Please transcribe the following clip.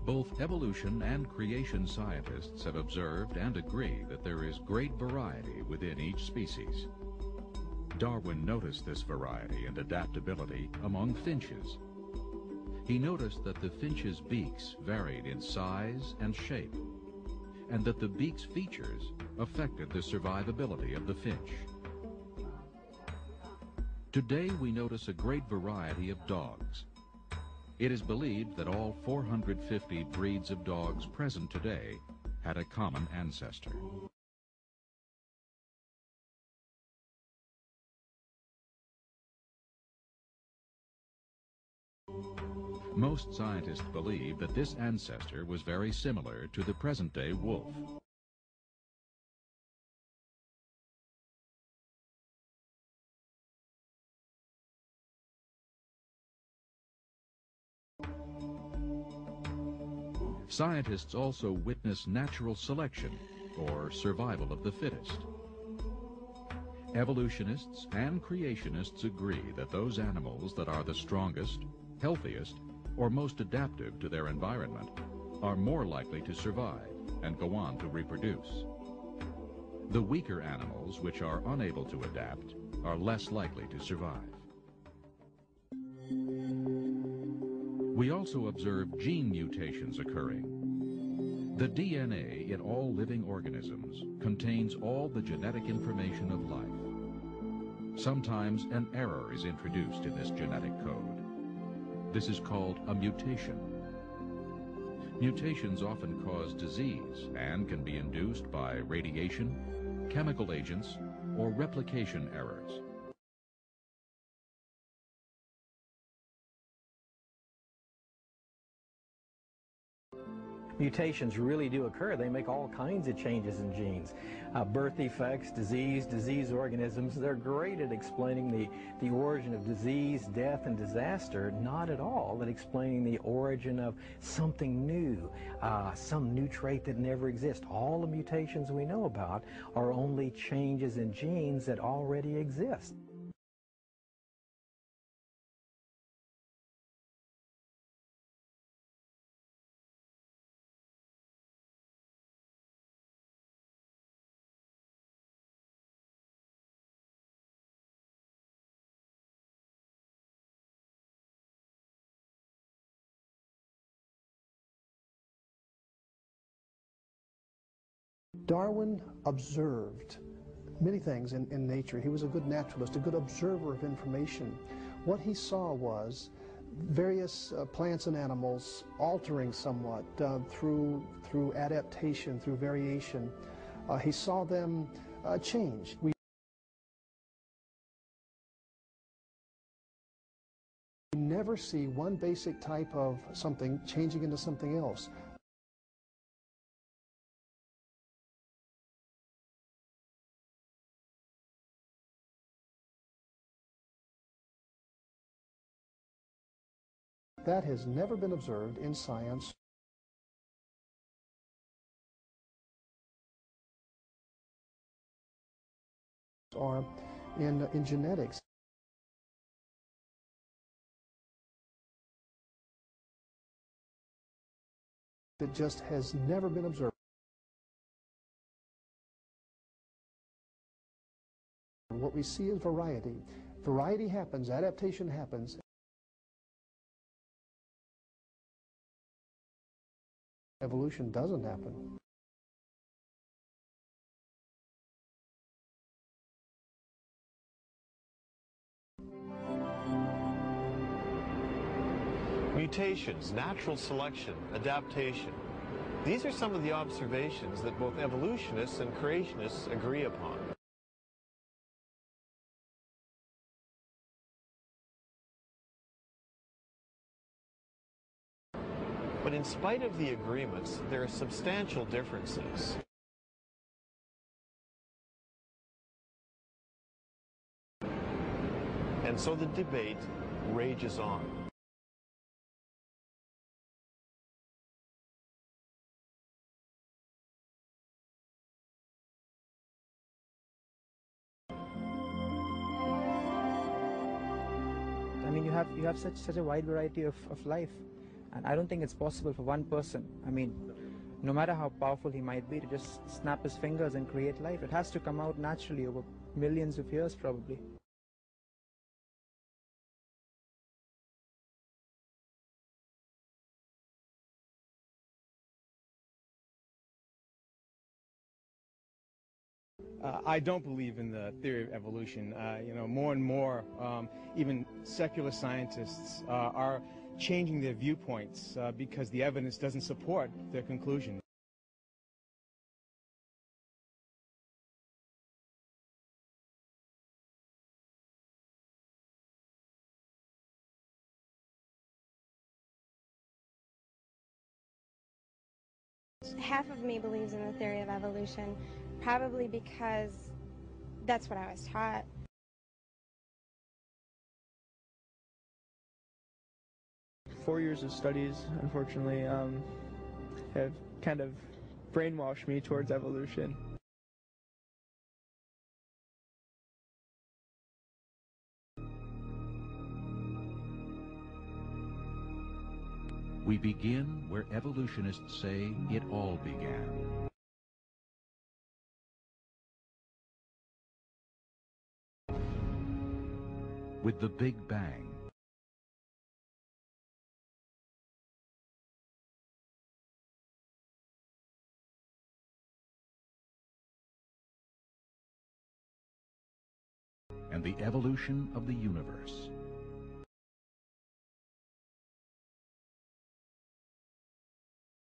Both evolution and creation scientists have observed and agree that there is great variety within each species. Darwin noticed this variety and adaptability among finches. He noticed that the finches' beaks varied in size and shape, and that the beak's features affected the survivability of the finch. Today we notice a great variety of dogs. It is believed that all 450 breeds of dogs present today had a common ancestor. Most scientists believe that this ancestor was very similar to the present-day wolf. Scientists also witness natural selection, or survival of the fittest. Evolutionists and creationists agree that those animals that are the strongest, healthiest, or most adaptive to their environment are more likely to survive and go on to reproduce. The weaker animals, which are unable to adapt, are less likely to survive. We also observe gene mutations occurring. The DNA in all living organisms contains all the genetic information of life. Sometimes an error is introduced in this genetic code. This is called a mutation. Mutations often cause disease and can be induced by radiation, chemical agents, or replication errors. Mutations really do occur. They make all kinds of changes in genes. Birth defects, disease organisms, they're great at explaining the origin of disease, death, and disaster, not at all at explaining the origin of something new, some new trait that never exists. All the mutations we know about are only changes in genes that already exist. Darwin observed many things in nature. He was a good naturalist, a good observer of information. What he saw was various plants and animals altering somewhat through adaptation, through variation. He saw them change. We never see one basic type of something changing into something else. That has never been observed in science or in genetics. It just has never been observed. What we see is variety. Variety happens, adaptation happens. Evolution doesn't happen. Mutations, natural selection, adaptation. These are some of the observations that both evolutionists and creationists agree upon. But in spite of the agreements, there are substantial differences. And so the debate rages on. have such a wide variety of life, and I don't think it's possible for one person. I mean, no matter how powerful he might be, to just snap his fingers and create life. It has to come out naturally over millions of years, probably. I don't believe in the theory of evolution. More and more, even secular scientists are changing their viewpoints because the evidence doesn't support their conclusion. Half of me believes in the theory of evolution, probably because that's what I was taught. Four years of studies, unfortunately, have kind of brainwashed me towards evolution. We begin where evolutionists say it all began. With the Big Bang. And the evolution of the universe.